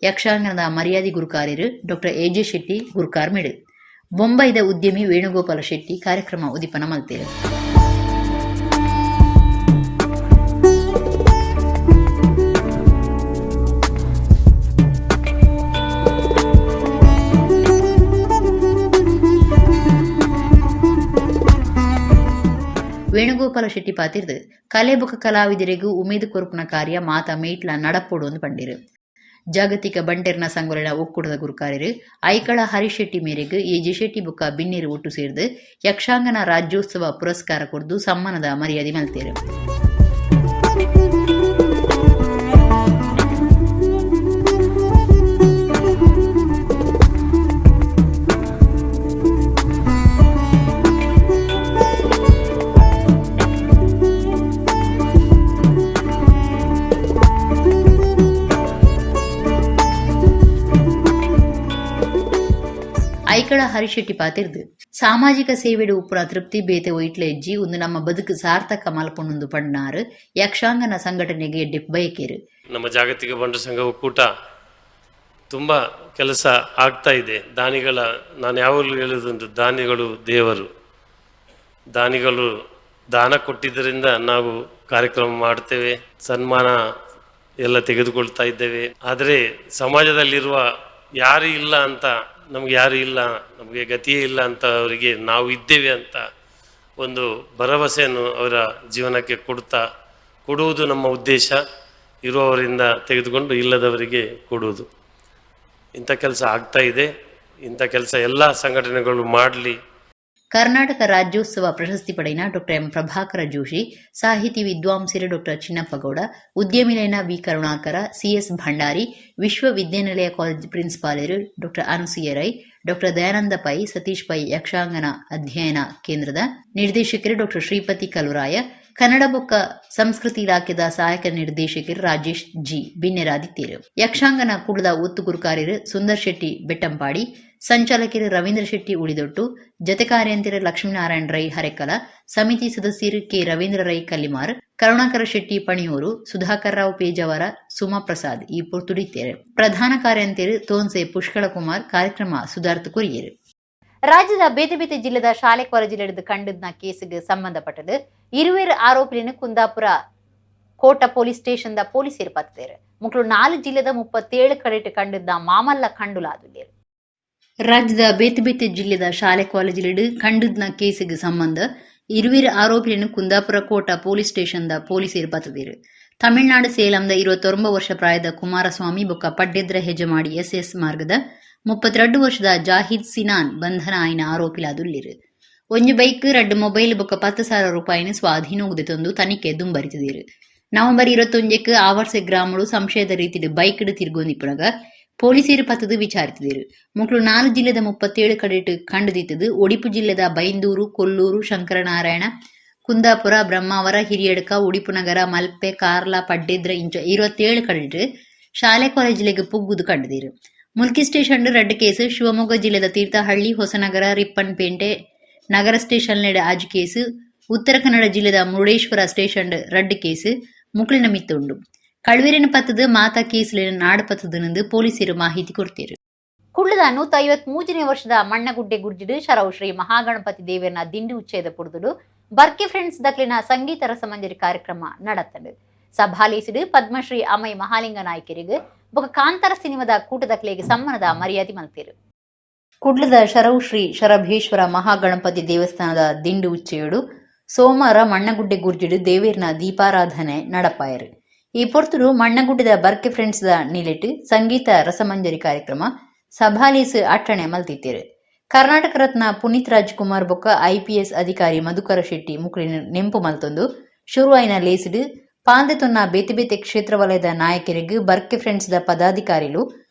ಯಕ್ಷಾಂಗನದ ಮರ್ಯಾದೆ ಗುರುಕಾರ್ಯರು ಡಾಕ್ಟರ್ ಎ.ಜೆ. ಶೆಟ್ಟಿ ಗುರುಕಾರ್ಮಿಡು. ಬೊಂಬೈದ ಉದ್ಯಮಿ ವೇಣುಗೋಪಾಲ ಶೆಟ್ಟಿ ಕಾರ್ಯಕ್ರಮ ಉದ್ದೀಪನ ಮಲ್ತೇರು. ವೇಣುಗೋಪಾಲ ಶೆಟ್ಟಿ ಪಾತಿರ್ದು ಕಲೆ ಬೊಕ ಕಲಾವಿದರಿಗೂ ಉಮೇದು ಕೊರುಪುನ ಕಾರ್ಯ ಮಾತ ಮೇಟ್ಲ ನಡಪೋಡು ಒಂದು ಪಂಡಿರು. ಜಾಗತಿಕ ಬಂಟೆರ್ನ ಸಂಗೊಲಿನ ಒಕ್ಕೂಟದ ಗುರುಕಾರ್ಯರು ಐಕಳ ಹರಿಶೆಟ್ಟಿ ಮೇರೆಗೆ ಎಜಿ ಶೆಟ್ಟಿ ಬೊಕ್ಕ ಬಿನ್ನೇರು ಒಟ್ಟು ಸೇರ್ದು ಯಕ್ಷಾಂಗನ ರಾಜ್ಯೋತ್ಸವ ಪುರಸ್ಕಾರ ಕೊಡ್ದು ಸಮ್ಮಾನದ ಮರ್ಯಾದೆ ಮಲ್ತೇರು. ಐಕಳ ಹರಿಶೆಟ್ಟಿ ಪಾತಿರ್ದು ಸಾಮಾಜಿಕ ಸೇವೆಡು ಉಪ್ಪುನ ತೃಪ್ತಿ ಬೇತೆ ಒಯ್ಟ್ಲೆ ಎಜ್ಜಿ ಒಂದು ನಮ್ಮ ಬದುಕು ಸಾರ್ಥಕ ಮಲ್ಪೊಂದು ಪಣ್ಣಾರು ಯಕ್ಷಾಂಗನ ಸಂಘಟನೆಗೆ ಎಡ್ಡೆ ಬಯಕೇರು. ನಮ್ಮ ಜಾಗತಿಕ ಬಂಟು ಸಂಘ ಒಕ್ಕೂಟ ತುಂಬ ಕೆಲಸ ಆಗ್ತಾ ಇದೆ. ದಾನಿಗಳ ನಾನು ಯಾವಾಗಲೂ ಹೇಳೋದುಂಟು, ದಾನಿಗಳು ದೇವರು. ದಾನಿಗಳು ದಾನ ಕೊಟ್ಟಿದ್ದರಿಂದ ನಾವು ಕಾರ್ಯಕ್ರಮ ಮಾಡ್ತೇವೆ, ಸನ್ಮಾನ ಎಲ್ಲ ತೆಗೆದುಕೊಳ್ತಾ ಇದ್ದೇವೆ. ಆದರೆ ಸಮಾಜದಲ್ಲಿರುವ ಯಾರು ಇಲ್ಲ ಅಂತ, ನಮಗೆ ಯಾರು ಇಲ್ಲ, ನಮಗೆ ಗತಿಯೇ ಇಲ್ಲ ಅಂತ ಅವರಿಗೆ ನಾವು ಇದ್ದೇವೆ ಅಂತ ಒಂದು ಭರವಸೆಯನ್ನು ಅವರ ಜೀವನಕ್ಕೆ ಕೊಡುವುದು ನಮ್ಮ ಉದ್ದೇಶ. ಇರುವವರಿಂದ ತೆಗೆದುಕೊಂಡು ಇಲ್ಲದವರಿಗೆ ಕೊಡುವುದು. ಇಂಥ ಕೆಲಸ ಆಗ್ತಾ ಇದೆ. ಇಂಥ ಕೆಲಸ ಎಲ್ಲ ಸಂಘಟನೆಗಳು ಮಾಡಲಿ. ಕರ್ನಾಟಕ ರಾಜ್ಯೋತ್ಸವ ಪ್ರಶಸ್ತಿ ಪಡೆಯಿನ ಡಾಕ್ಟರ್ ಎಂ ಪ್ರಭಾಕರ ಜೋಶಿ, ಸಾಹಿತಿ ವಿದ್ವಾಂಸರು ಡಾಕ್ಟರ್ ಚಿನ್ನಪ್ಪಗೌಡ, ಉದ್ಯಮಿಲಯನ ವಿ ಕರುಣಾಕರ, ಸಿಎಸ್ ಭಂಡಾರಿ, ವಿಶ್ವವಿದ್ಯಾನಿಲಯ ಕಾಲೇಜ್ ಪ್ರಿನ್ಸಿಪಾಲರು ಡಾಕ್ಟರ್ ಅನುಸೂಯ ರೈ, ಡಾಕ್ಟರ್ ದಯಾನಂದ ಪೈ, ಸತೀಶ್ ಪೈ ಯಕ್ಷಾಂಗನ ಅಧ್ಯಯನ ಕೇಂದ್ರದ ನಿರ್ದೇಶಕರು ಡಾಕ್ಟರ್ ಶ್ರೀಪತಿ ಕಲುರಾಯ, ಕನ್ನಡ ಬೊಕ್ಕ ಸಂಸ್ಕೃತಿ ಇಲಾಖೆದ ಸಹಾಯಕ ನಿರ್ದೇಶಕರು ರಾಜೇಶ್ ಜಿ ಬಿನ್ನೆರಾದಿತ್ಯರು, ಯಕ್ಷಾಂಗನ ಕುಡ್ಲದ ಒತ್ತು ಗುರುಕಾರ್ಯರು ಸುಂದರ್ ಶೆಟ್ಟಿ ಬೆಟ್ಟಂಪಾಡಿ, ಸಂಚಾಲಕರು ರವೀಂದ್ರ ಶೆಟ್ಟಿ ಉಳಿದೊಟ್ಟು, ಜತೆ ಕಾರ್ಯಂತರ ಲಕ್ಷ್ಮೀನಾರಾಯಣ ರೈ ಹರೆಕಲ, ಸಮಿತಿ ಸದಸ್ಯರು ಕೆ ರವೀಂದ್ರ ರೈ ಕಲ್ಲಿಮಾರ್, ಕರುಣಾಕರ ಶೆಟ್ಟಿ ಪಣಿಯೂರು, ಸುಧಾಕರ್ ರಾವ್ ಪೇಜಾವರ, ಸುಮಾ ಪ್ರಸಾದ್ ಈ ಪೊರ್ತುಡಿತೇರು. ಪ್ರಧಾನ ಕಾರ್ಯಂತರು ತೋನ್ಸೆ ಪುಷ್ಕಳ ಕುಮಾರ್, ಕಾರ್ಯಕ್ರಮ ಸುಧಾರ್ಥ ಕೊರಿಯರು. ರಾಜ್ಯದ ಬೇತೆ ಬೇತೆ ಜಿಲ್ಲೆದ ಶಾಲೆ ಕಾಲೇಜಿಲಿಡಿದು ಕಂಡದ್ನ ಕೇಸಿಗೆ ಸಂಬಂಧಪಟ್ಟದು ಇರುವೇರು ಆರೋಪಿಯನ್ನು ಕುಂದಾಪುರ ಕೋಟ ಪೊಲೀಸ್ ಸ್ಟೇಷನ್ದ ಪೊಲೀಸರು ಪತ್ತೇರು. ಮುಕ್ಳು 4 ಜಿಲ್ಲೆದ 37 ಕಡೆಟ್ ಕಂಡದ್ನ ಮಾಮಲ್ಲ ಕಂಡುಲಾದುಲ್ಲೇರು. ರಾಜ್ಯದ ಬೇತೆ ಬೇತೆ ಜಿಲ್ಲೆದ ಶಾಲೆ ಕಾಲೇಜಿಲಿಡು ಕಂಡದ್ನ ಕೇಸಿಗೆ ಸಂಬಂಧ ಇರುವೇರು ಆರೋಪಿಯನ್ನು ಕುಂದಾಪುರ ಕೋಟ ಪೊಲೀಸ್ ಸ್ಟೇಷನ್ದ ಪೊಲೀಸರು ಪತ್ತದೇರು. ತಮಿಳುನಾಡು ಸೇಲಂದ 29 ವರ್ಷ ಪ್ರಾಯದ ಕುಮಾರಸ್ವಾಮಿ ಬೊಕ್ಕ ಪಡ್ಡೆದ್ರ ಹೆಜಮಾಡಿ SS ಮಾರ್ಗದ 32 ವರ್ಷದ ಜಾಹಿದ್ ಸಿನಾನ್ ಬಂಧನ ಆಯ್ನ ಆರೋಪಿಲಾದುಲ್ಲಿರು. ಒಂದು ಬೈಕ್ 2 ಮೊಬೈಲ್ ಬೊಕ್ಕ 10,000 ರೂಪಾಯಿನ ಸ್ವಾಧೀನೋಗದೆ ತಂದು ತನಿಖೆ ದುಂಬರಿತಿದ್ದೀರು. ನವೆಂಬರ್ 21ಕ್ಕೆ ಆವರ್ಸೆ ಗ್ರಾಮಗಳು ಸಂಶಯದ ರೀತಿಯಲ್ಲಿ ಬೈಕ್ ತಿರುಗೊಂದಿಪ್ಪುನಗ ಪೊಲೀಸರು ಪತ್ತದು ವಿಚಾರಿಸಿದರು. ಮುಕ್ಳು 4 ಜಿಲ್ಲೆದ 37 ಕಡೆಟ್ ಕಂಡುದಿತ್ತದು ಉಡುಪಿ ಜಿಲ್ಲೆದ ಬೈಂದೂರು, ಕೊಲ್ಲೂರು, ಶಂಕರನಾರಾಯಣ, ಕುಂದಾಪುರ, ಬ್ರಹ್ಮಾವರ, ಹಿರಿಯಡ್ಕ, ಉಡುಪು ನಗರ, ಮಲ್ಪೆ, ಕಾರ್ಲ, ಪಡ್ಡೆದ್ರ ಇಂಚ 27 ಕಡೆಟ್ ಶಾಲೆ ಕಾಲೇಜಿಗೆ ಪುಗ್ಗುದು ಕಂಡಿದ್ದೀರು. ಮುಲ್ಕಿ ಸ್ಟೇಷನ್ 2 ಕೇಸು, ಶಿವಮೊಗ್ಗ ಜಿಲ್ಲೆದ ತೀರ್ಥಹಳ್ಳಿ, ಹೊಸನಗರ, ರಿಪ್ಪನ್ಪೇಟೆ ನಗರ ಸ್ಟೇಷನ್ ಆಜು ಕೇಸು, ಉತ್ತರ ಕನ್ನಡ ಜಿಲ್ಲೆದ ಮುರುಡೇಶ್ವರ ಸ್ಟೇಷನ್ 2 ಕೇಸು ಮುಕ್ಳಿನ ಮಿತ್ತುಂಡು. ಕಳ್ವೇರಿನ ಪತ್ತದ ಮಾತಾ ಕೇಸ್ಲಿನ ನಾಡು ಪತ್ತದನೆಂದು ಪೊಲೀಸರು ಮಾಹಿತಿ ಕೊಡ್ತೀರು. ಕುಳ್ಳದ 153ನೇ ವರ್ಷದ ಮಣ್ಣಗುಡ್ಡೆ ಗುರ್ಜಿಡು ಶರವು ಶ್ರೀ ಮಹಾಗಣಪತಿ ದೇವರನ ದಿಂಡಿ ಉಚ್ಚೇದ ಪುಡ್ದುಡು ಬರ್ಕೆ ಫ್ರೆಂಡ್ಸ್ ದಕ್ಲಿನ ಸಂಗೀತ ರಸಮಂಜರಿ ಕಾರ್ಯಕ್ರಮ ನಡತ್ತಂಡು. ಸಭಾಲೇಸಿಡು ಪದ್ಮಶ್ರೀ ಅಮೈ ಮಹಾಲಿಂಗ ನಾಯ್ಕರಿಗೆ ಬೊಕ ಕಾಂತಾರ ಸಿನಿಮಾದ ಕೂಟದಕ್ಲೆಗೆ ಸಮ್ಮಾನದ ಮರ್ಯಾದೆ ಮಲ್ತೇರು. ಕುಡ್ಲದ ಶರವು ಶ್ರೀ ಶರಭೇಶ್ವರ ಮಹಾಗಣಪತಿ ದೇವಸ್ಥಾನದ ದಿಂಡು ಉಚ್ಚೆಯಡು ಸೋಮವಾರ ಮಣ್ಣಗುಡ್ಡೆ ಗುರ್ಜಿಡು ದೇವೇರ್ನ ದೀಪಾರಾಧನೆ ನಡಪಾಯರು. ಈ ಪೊರ್ತರು ಮಣ್ಣಗುಡ್ಡದ ಬರ್ಕೆ ಫ್ರೆಂಡ್ಸ್ ದ ನಿಲೆಟ್ ಸಂಗೀತ ರಸಮಂಜರಿ ಕಾರ್ಯಕ್ರಮ ಸಭಾಲೀಸ್ ಅಟ್ಟಣೆ ಮಲ್ತಿತ್ತೇರು. ಕರ್ನಾಟಕ ರತ್ನ ಪುನೀತ್ ರಾಜ್ಕುಮಾರ್ ಬೊಕ್ಕ IPS ಅಧಿಕಾರಿ ಮಧುಕರ ಶೆಟ್ಟಿ ಮುಕ್ಳಿನ ನೆಂಪು ಮಲ್ತೊಂದು ಶುರುವಾಯಿನ ಲೇಸಿಡು ಪಾಂದೆ ತೊನ್ನ ಬೇತೆ ಬೇತೆ ಕ್ಷೇತ್ರ ವಲಯದ ನಾಯಕರಿಗೆ ಬರ್ಕೆ ಫ್ರೆಂಡ್ಸ್ ದ ಪದಾಧಿಕಾರಿಗಳು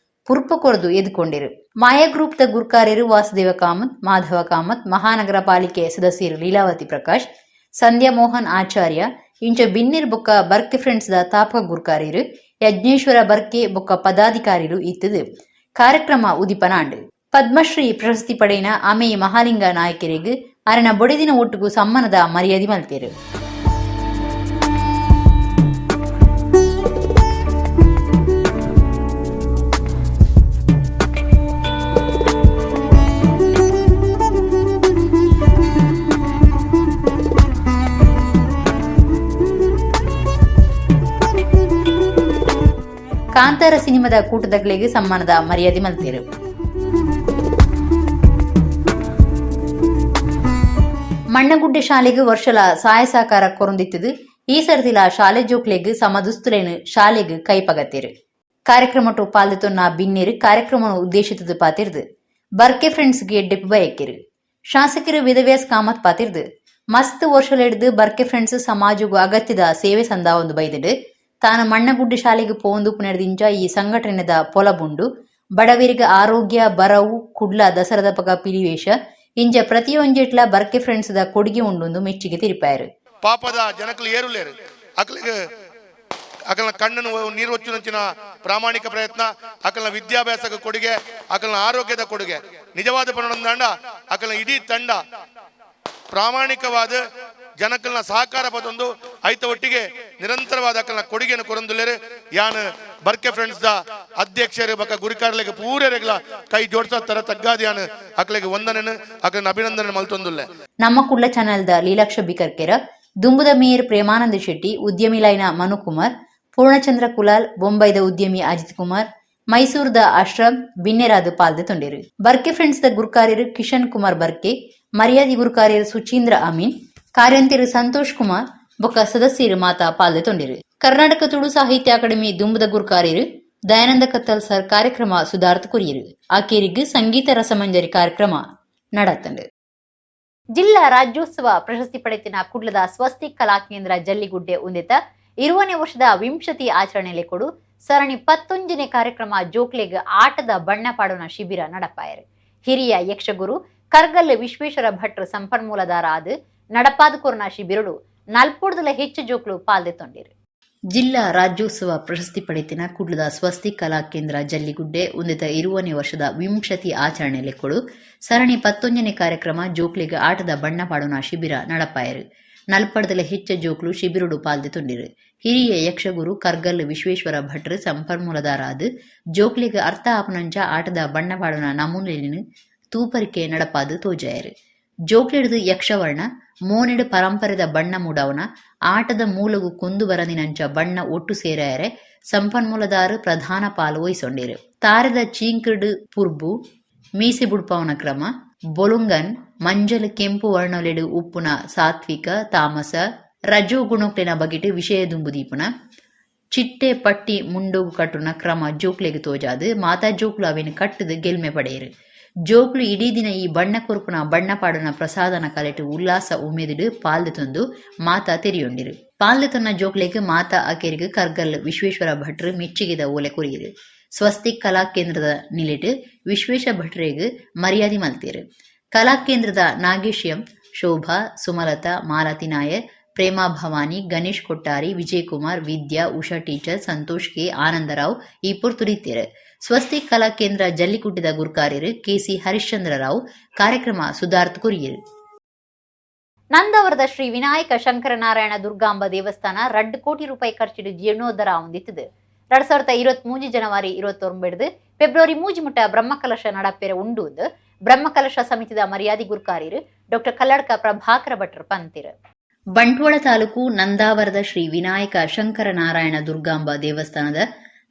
ಪುರ್ಪ ಕೊರದು ಎದುಕೊಂಡಿರು. ಮಾಯಾ ಗ್ರೂಪ್ ದ ಗುರ್ಕಾರ್ಯರು ವಾಸುದೇವ ಕಾಮತ್, ಮಾಧವ ಕಾಮತ್, ಮಹಾನಗರ ಪಾಲಿಕೆ ಸದಸ್ಯರು ಲೀಲಾವತಿ ಪ್ರಕಾಶ್, ಸಂಧ್ಯಾ ಮೋಹನ್ ಆಚಾರ್ಯ ಇಂಚ ಬಿನ್ನಿರ್ ಬೊಕ್ಕ ಬರ್ಕೆ ಫ್ರೆಂಡ್ಸ್ ದ ತಾಪಕ ಗುರ್ಕಾರ್ಯರು ಯಜ್ಞೇಶ್ವರ ಬರ್ಕೆ ಬೊಕ್ಕ ಪದಾಧಿಕಾರಿಗಳು ಇತ್ತದು ಕಾರ್ಯಕ್ರಮ ಉದಿಪನಾಂಡು. ಪದ್ಮಶ್ರೀ ಪ್ರಶಸ್ತಿ ಪಡೆಯಿನ ಆಮೆ ಮಹಾಲಿಂಗ ನಾಯಕರಿಗೆ ಅರನ ಬೊಡೆದಿನ ಒಟ್ಟಿಗೂ ಸಮ್ಮಾನದ ಮರ್ಯಾದೆ ಮಲ್ತೇರು. ಕಾಂತಾರ ಸಿನಿಮಾದ ಕೂಟದಗಳಿಗೆ ಸಮ್ಮಾನದ ಮರ್ಯಾದೆ ಮಲ್ತೇರು. ಮಣ್ಣಗುಡ್ಡೆ ಶಾಲೆಗೆ ವರ್ಷಲ ಸಹಾಯ ಸಹಕಾರ ಕೊರೊಂದಿತ್ತದು ಈ ಸರ್ತಿಲ ಶಾಲೆ ಜೋಕ್ಲೆಗ್ ಸಮದುಸ್ತುಲೇನು ಶಾಲೆಗ್ ಕೈಪಗತ್ತೇರು ಕಾರ್ಯಕ್ರಮಟು ಪಾಲ್ದತೊನ್ನ ಬಿನ್ನೇರು ಕಾರ್ಯಕ್ರಮ ಉದ್ದೇಶಿತದು ಪಾತಿರ್ದು ಬರ್ಕೆ ಫ್ರೆಂಡ್ಸ್ಗೆ ಡೆಪ್ ಬಯಕೆರು ಶಾಸಕರು ವಿಧವ್ಯಾಸ ಕಾಮತ್ ಪಾತಿರ್ದು ಮಸ್ತ್ ವರ್ಷಲೆಡ್ದು ಬರ್ಕೆ ಫ್ರೆಂಡ್ಸ್ ಸಮಾಜಗೂ ಅಗತ್ಯದ ಸೇವೆ ಸಂದ ಒಂದು ಬೈದಿಡು ತಾನು ಮಣ್ಣಗುಡ್ಡೆ ಶಾಲೆಗೆ ಪೋಂದು ಪುನರ್ದಿಂಚ ಈ ಸಂಘಟನೆದ ಪೊಲಬುಂಡು ಬಡವರಿಗೆ ಆರೋಗ್ಯ ಬರವು ಕುಡ್ಲ ದಸರದ ಪಗ ಪಿಲಿವೇಶ ಇಂಜ ಪ್ರತಿಯೊಂಜಿಟ್ಲ ಬರ್ಕೆ ಫ್ರೆಂಡ್ಸ್ ದ ಕೊಡುಗೆ ಉಂಡು ಮೆಚ್ಚುಗೆ ತಿರುಪಾಯರು ಪಾಪದ ಜನಕಲು ಏರುಲೇರು ಅಕಲಿಗೆ ಅಕಲ್ನ ಕಣ್ಣನ್ನು ನೀರು ಹೊಚ್ಚುನಂಚಿನ ಪ್ರಾಮಾಣಿಕ ಪ್ರಯತ್ನ ಅಕಲ್ನ ವಿದ್ಯಾಭ್ಯಾಸದ ಕೊಡುಗೆ ಅಕಲ್ನ ಆರೋಗ್ಯದ ಕೊಡುಗೆ ನಿಜವಾದ ಪನ್ನೊಂದಂಡ ಅಕಲ್ನ ಇಡೀ ತಂಡ ಪ್ರಾಮಾಣಿಕವಾದ ಜನಕಲ್ನ ಸಹಕಾರ ಪದೊಂದು ಐತ ಒಟ್ಟಿಗೆ ನಿರಂತರವಾದ ಅಕಲ್ನ ಕೊಡುಗೆಯನ್ನು ಕೊರಂದುಲ್ಲೇರು ಯಾನ್ ಬರ್ಕೆ ಫ್ರೆಂಡ್ಸ್ ದ ಅಧ್ಯಕ್ಷರು ಬಕ ಗುರಿಕಾರ್ಲೆಗೆ ಪೂರೆರೆಗ್ಲ ಕೈ ಜೋಡ್ಸತ್ತರ ತಗ್ಗಾದಿಯಾನ್ ಅಕಲಿಗೆ ವಂದನೆನು ಅಕಲ್ನ ಅಭಿನಂದನೆ ಮಲ್ತೊಂದುಲ್ಲೆ. ನಮ್ಮ ಕುಡ್ಲ ಚಾನೆಲ್ ದ ಲೀಲಾಕ್ಷ ಬಿಕರ್ಕೆರ ದುಂಬುದ ಮೇಯರ್ ಪ್ರೇಮಾನಂದ ಶೆಟ್ಟಿ ಉದ್ಯಮಿ ಲೈನ ಮನುಕುಮಾರ್ ಪೂರ್ಣಚಂದ್ರ ಕುಲಾಲ್ ಬೊಂಬೈದ ಉದ್ಯಮಿ ಅಜಿತ್ ಕುಮಾರ್ ಮೈಸೂರದ ಅಶ್ರಫ್ ಬಿನ್ನೆರಾದ ಪಾಲ್ದೆ ತೊಂಡೇರು ಬರ್ಕೆ ಫ್ರೆಂಡ್ಸ್ ದ ಗುರುಕಾರ್ಯರು ಕಿಶನ್ ಕುಮಾರ್ ಬರ್ಕೆ ಮರ್ಯಾದಿ ಗುರುಕಾರ್ಯರು ಸುಚೀಂದ್ರ ಅಮೀನ್ ಕಾರ್ಯಂತಿರು ಸಂತೋಷ್ ಕುಮಾರ್ ಬೊಕ್ಕ ಸದಸ್ಯರು ಮಾತಾ ಪಾಲ್ದೆ ತೊಂಡೇರು ಕರ್ನಾಟಕ ತುಳು ಸಾಹಿತ್ಯ ಅಕಾಡೆಮಿ ದುಂಬುದ ಗುರುಕಾರ್ಯರು ದಯಾನಂದ ಕತ್ತಲ್ ಸರ್ ಕಾರ್ಯಕ್ರಮ ಸುಧಾರ್ಥ ಕುರಿಯರು ಆಕೇರಿಗೂ ಸಂಗೀತ ರಸಮಂಜರಿ ಕಾರ್ಯಕ್ರಮ ನಡತಂಡು. ಜಿಲ್ಲಾ ರಾಜ್ಯೋತ್ಸವ ಪ್ರಶಸ್ತಿ ಪಡೆತಿನ ಕುಡ್ಲದ ಸ್ವಸ್ತಿಕ್ ಕಲಾ ಕೇಂದ್ರ ಜಲ್ಲಿಗುಡ್ಡೆ ಉಂದಿತ 20ನೇ ವರ್ಷದ ವಿಂಶತಿ ಆಚರಣೆಲೆ ಕೊಡು ಸರಣಿ 11ನೇ ಕಾರ್ಯಕ್ರಮ ಜೋಕ್ಲೆಗ್ ಆಟದ ಬಣ್ಣ ಪಾಡೋಣ ಶಿಬಿರ ನಡಪಾಯರು ಹಿರಿಯ ಯಕ್ಷಗುರು ಕರ್ಗಲ್ ವಿಶ್ವೇಶ್ವರ ಭಟ್ರು ಸಂಪನ್ಮೂಲದಾರ ಆದ ನಡಪಾದಕೂರ್ನ ಶಿಬಿರಡು 40 ಹೆಚ್ಚು ಜೋಕ್ಲು ಪಾಲ್ದೆ ತೊಂಡಿರು. ಜಿಲ್ಲಾ ರಾಜ್ಯೋತ್ಸವ ಪ್ರಶಸ್ತಿ ಪಡೆತಿನ ಕುಡ್ಲದ ಸ್ವಸ್ತಿಕ್ ಕಲಾ ಕೇಂದ್ರ ಜಲ್ಲಿಗುಡ್ಡೆ ಉಂದಿತ 20ನೇ ವರ್ಷದ ವಿಂಶತಿ ಆಚರಣೆಲೆ ಕೊಡು ಸರಣಿ 11ನೇ ಕಾರ್ಯಕ್ರಮ ಜೋಕ್ಲಿಗೆ ಆಟದ ಬಣ್ಣ ಪಾಡೋಣ ಶಿಬಿರ ನಡಪಾಯರು 40 ಹೆಚ್ಚು ಜೋಕ್ಲು ಶಿಬಿರುಡು ಪಾಲ್ದೆ ತೊಂಡಿರು ಹಿರಿಯ ಯಕ್ಷಗುರು ಕರ್ಗಲ್ ವಿಶ್ವೇಶ್ವರ ಭಟ್ರು ಸಂಪನ್ಮೂಲದಾರಾದ ಜೋಕ್ಲಿಗೆ ಅರ್ಥ ಆಪನಂಚ ಆಟದ ಬಣ್ಣ ಪಾಡೋಣ ನಮೂನೆಲಿನ ತೂಪರಿಕೆ ನಡಪಾದು ತೋಜಾಯರು ಜೋಕ್ಲಿಡ್ದು ಯಕ್ಷವರ್ಣ ಮೋನೆಡು ಪರಂಪರೆದ ಬಣ್ಣ ಮೂಡವನ ಆಟದ ಮೂಲಗೂ ಕುಂದು ಬರದಿನಂಚ ಬಣ್ಣ ಒಟ್ಟು ಸೇರಾಯರೆ ಸಂಪನ್ಮೂಲದಾರು ಪ್ರಧಾನ ಪಾಲು ವಹಿಸೊಂಡಿರು ತಾರದ ಚೀಂಕ್ರಡು ಪುರ್ಬು ಮೀಸಿ ಬುಡ್ಪವನ ಕ್ರಮ ಬೊಲುಂಗನ್ ಮಂಜಲ್ ಕೆಂಪು ವರ್ಣಲೆಡು ಉಪ್ಪುನ ಸಾತ್ವಿಕ ತಾಮಸ ರಜೋ ಗುಣಕ್ಲಿನ ಬಗೆಟ್ ವಿಷಯ ದುಂಬುದೀಪುನ ಚಿಟ್ಟೆ ಪಟ್ಟಿ ಮುಂಡೋಗು ಕಟ್ಟುನ ಕ್ರಮ ಜೋಕ್ಲೆಗೆ ತೋಜಾದು ಮಾತಾ ಜೋಕ್ಲು ಅವೇನು ಕಟ್ಟದು ಗೆಲ್ಮೆ ಪಡೆಯರು ಜೋಕ್ಲು ಇಡೀ ದಿನ ಈ ಬಣ್ಣ ಕೊರ್ಪುನ ಬಣ್ಣ ಪಾಡನ ಪ್ರಸಾದನ ಕಲೆಟು ಉಲ್ಲಾಸ ಉಮೇದಿಡು ಪಾಲ್ದೆ ತಂದು ಮಾತಾ ತೆರಿಯೊಂಡಿರು ಪಾಲ್ದೆ ತನ್ನ ಜೋಕ್ಲೆಗೆ ಮಾತಾ ಅಕೆರಿಗೆ ಕರ್ಗಲ್ ವಿಶ್ವೇಶ್ವರ ಭಟ್ರು ಮೆಚ್ಚುಗೆದ ಓಲೆ ಕುರಿಯರು ಸ್ವಸ್ತಿಕ್ ಕಲಾ ಕೇಂದ್ರದ ನಿಲಿಟ್ ವಿಶ್ವೇಶ ಭಟ್ರಿಗೆ ಮರ್ಯಾದೆ ಮಲ್ತೀರು ಕಲಾ ಕೇಂದ್ರದ ನಾಗೇಶ್ ಎಂ ಶೋಭಾ ಸುಮಲತಾ ಮಾಲತಿ ನಾಯರ್ ಪ್ರೇಮಾ ಭವಾನಿ ಗಣೇಶ್ ಕೊಟ್ಟಾರಿ ವಿಜಯಕುಮಾರ್ ವಿದ್ಯಾ ಉಷಾ ಟೀಚರ್ ಸಂತೋಷ್ ಕೆ ಆನಂದರಾವ್ ಈ ಪುರ್ತುರಿತೀರು ಸ್ವಸ್ತಿಕ್ ಕಲಾ ಕೇಂದ್ರ ಜಲ್ಲಿಕುಟ್ಟಿದ ಗುರುಕಾರ್ಯರು ಕೆಸಿ ಹರಿಶ್ಚಂದ್ರ ರಾವ್ ಕಾರ್ಯಕ್ರಮ ಸುಧಾರ್ಥ ಕುರಿಯರು. ನಂದವರದ ಶ್ರೀ ವಿನಾಯಕ ಶಂಕರನಾರಾಯಣ ದುರ್ಗಾಂಬ ದೇವಸ್ಥಾನ 2 ಕೋಟಿ ರೂಪಾಯಿ ಖರ್ಚಿಡು ಜೀರ್ಣೋದ್ಧಾರ ಹೊಂದಿತ್ತು 2023 ಜನವರಿ 29 ಫೆಬ್ರವರಿ 3 ಮುಟ್ಟ ಬ್ರಹ್ಮಕಲಶ ನಡಪೆರ ಉಂಡು ಬ್ರಹ್ಮಕಲಶ ಸಮಿತಿದ ಮರ್ಯಾದಿ ಗುರುಕಾರ್ಯರು ಡಾಕ್ಟರ್ ಕಲ್ಲಡ್ಕ ಪ್ರಭಾಕರ ಭಟ್ರು ಪಂತಿರು ಬಂಟ್ವಾಳ ತಾಲೂಕು ನಂದಾವರದ ಶ್ರೀ ವಿನಾಯಕ ಶಂಕರನಾರಾಯಣ ದುರ್ಗಾಂಬ ದೇವಸ್ಥಾನದ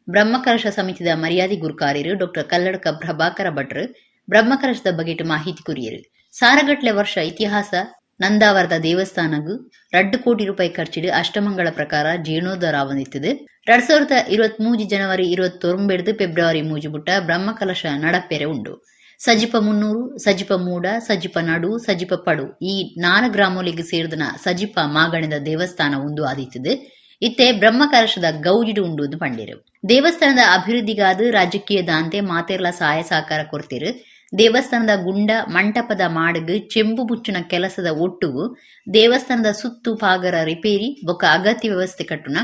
ಬ್ರಹ್ಮಕಲಶ ಸಮಿತಿದ ಮರ್ಯಾದಿ ಗುರುಕಾರ್ಯರು ಡಾಕ್ಟರ್ ಕಲ್ಲಡ್ಕ ಪ್ರಭಾಕರ ಭಟ್ರು ಬ್ರಹ್ಮಕಲಶದ ಬಗೆಟ್ ಮಾಹಿತಿ ಕುರಿಯರು ಸಾರಗಟ್ಲೆ ವರ್ಷ ಇತಿಹಾಸ ನಂದಾವರದ ದೇವಸ್ಥಾನಗೂ 2 ಕೋಟಿ ರೂಪಾಯಿ ಖರ್ಚಿಡು ಅಷ್ಟಮಂಗಳ ಪ್ರಕಾರ ಜೀರ್ಣೋದ್ಧಾರ ಹೊಂದಿತ್ತು 2023 ಜನವರಿ 29 ಫೆಬ್ರವರಿ 3 ಮುಟ್ಟ ಬ್ರಹ್ಮಕಲಶ ನಡಪೆರೆ ಉಂಡು ಸಜಿಪ 300 ಸಜಿಪ ಮೂಡ ಸಜಿಪ ನಡು ಸಜಿಪ ಪಡು ಈ 4 ಗ್ರಾಮೋಲಿಗೆ ಸೇರಿದನ ಸಜಿಪ ಮಾಗಣದ ದೇವಸ್ಥಾನ ಒಂದು ಆದಿತ್ತದು ಇತ್ತೆ ಬ್ರಹ್ಮಕಲಶದ ಗೌಜಿಡು ಉಂಡು ಪಂಡಿರು ದೇವಸ್ಥಾನದ ಅಭಿವೃದ್ಧಿಗಾದ ರಾಜಕೀಯ ದಾಂತೆ ಮಾತೆರ್ಲ ಸಹಾಯ ಸಹಕಾರ ಕೊಡ್ತಿರು ದೇವಸ್ಥಾನದ ಗುಂಡ ಮಂಟಪದ ಮಾಡಗು ಚೆಂಬು ಮುಚ್ಚುನ ಕೆಲಸದ ಒಟ್ಟುಗು ದೇವಸ್ಥಾನದ ಸುತ್ತು ಪಾಗರ ರಿಪೇರಿ ಬೊಕ್ಕ ಅಗತ್ಯ ವ್ಯವಸ್ಥೆ ಕಟ್ಟುನ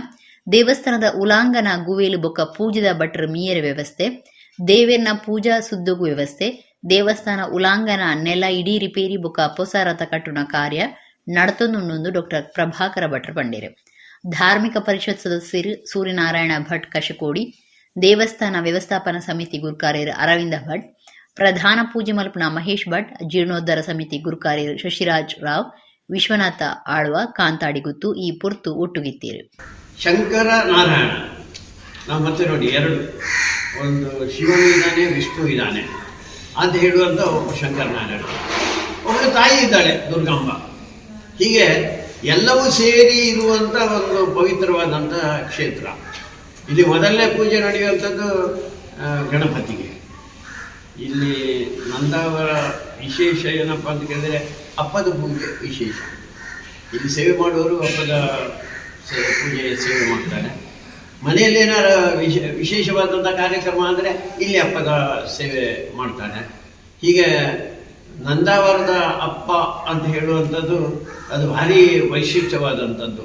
ದೇವಸ್ಥಾನದ ಉಲಾಂಗನ ಗುವೇಲು ಬೊಕ್ಕ ಪೂಜದ ಭಟ್ರ ಮೀಯರ ವ್ಯವಸ್ಥೆ ದೇವೇರ್ನ ಪೂಜಾ ಸುದ್ದುಗು ವ್ಯವಸ್ಥೆ ದೇವಸ್ಥಾನ ಉಲಾಂಗನ ನೆಲ ಇಡೀ ರಿಪೇರಿ ಬೊಕ್ಕ ಅಪೋಸಾರತ ಕಟ್ಟುನ ಕಾರ್ಯ ನಡತೊಂದುಂಡು ಡಾಕ್ಟರ್ ಪ್ರಭಾಕರ ಭಟ್ರ ಪಂಡಿರು ಧಾರ್ಮಿಕ ಪರಿಷತ್ ಸದಸ್ಯರು ಸೂರ್ಯನಾರಾಯಣ ಭಟ್ ಕಶಕೋಡಿ ದೇವಸ್ಥಾನ ವ್ಯವಸ್ಥಾಪನಾ ಸಮಿತಿ ಗುರುಕಾರ್ಯರು ಅರವಿಂದ ಭಟ್ ಪ್ರಧಾನ ಪೂಜೆ ಮಲ್ಪನ ಮಹೇಶ್ ಭಟ್ ಜೀರ್ಣೋದ್ಧಾರ ಸಮಿತಿ ಗುರುಕಾರ್ಯರು ಶಶಿರಾಜ್ ರಾವ್ ವಿಶ್ವನಾಥ ಆಳ್ವ ಕಾಂತಾಡಿಗುತ್ತು ಈ ಪುರ್ತು ಒಟ್ಟುಗಿತ್ತೀರು. ಶಂಕರ ನಾರಾಯಣ ನಾವು ಮತ್ತೆ ನೋಡಿ 2 ಒಂದು ಶಿವನು ಇದ್ದಾನೆ ವಿಷ್ಣು ಇದ್ದಾನೆ ಅಂತ ಹೇಳುವಂಥ ಶಂಕರನಾರಾಯಣ ಒಬ್ಬಳು ತಾಯಿ ಇದ್ದಾಳೆ ದುರ್ಗಾಂಬ ಹೀಗೆ ಎಲ್ಲವೂ ಸೇರಿ ಇರುವಂಥ ಒಂದು ಪವಿತ್ರವಾದಂಥ ಕ್ಷೇತ್ರ. ಇಲ್ಲಿ ಮೊದಲನೇ ಪೂಜೆ ನಡೆಯುವಂಥದ್ದು ಗಣಪತಿಗೆ. ಇಲ್ಲಿ ನಂದಾವರ ವಿಶೇಷ ಏನಪ್ಪ ಅಂತ ಕೇಳಿದರೆ ಹಬ್ಬದ ಪೂಜೆ ವಿಶೇಷ. ಇಲ್ಲಿ ಸೇವೆ ಮಾಡುವವರು ಹಬ್ಬದ ಪೂಜೆ ಸೇವೆ ಮಾಡ್ತಾರೆ. ಮನೆಯಲ್ಲಿ ಏನಾರು ವಿಶೇಷವಾದಂಥ ಕಾರ್ಯಕ್ರಮ ಅಂದರೆ ಇಲ್ಲಿ ಹಬ್ಬದ ಸೇವೆ ಮಾಡ್ತಾರೆ. ಹೀಗೆ ನಂದಾವರದ ಅಪ್ಪ ಅಂತ ಹೇಳುವಂಥದ್ದು ಅದು ಭಾರಿ ವೈಶಿಷ್ಟ್ಯವಾದಂಥದ್ದು.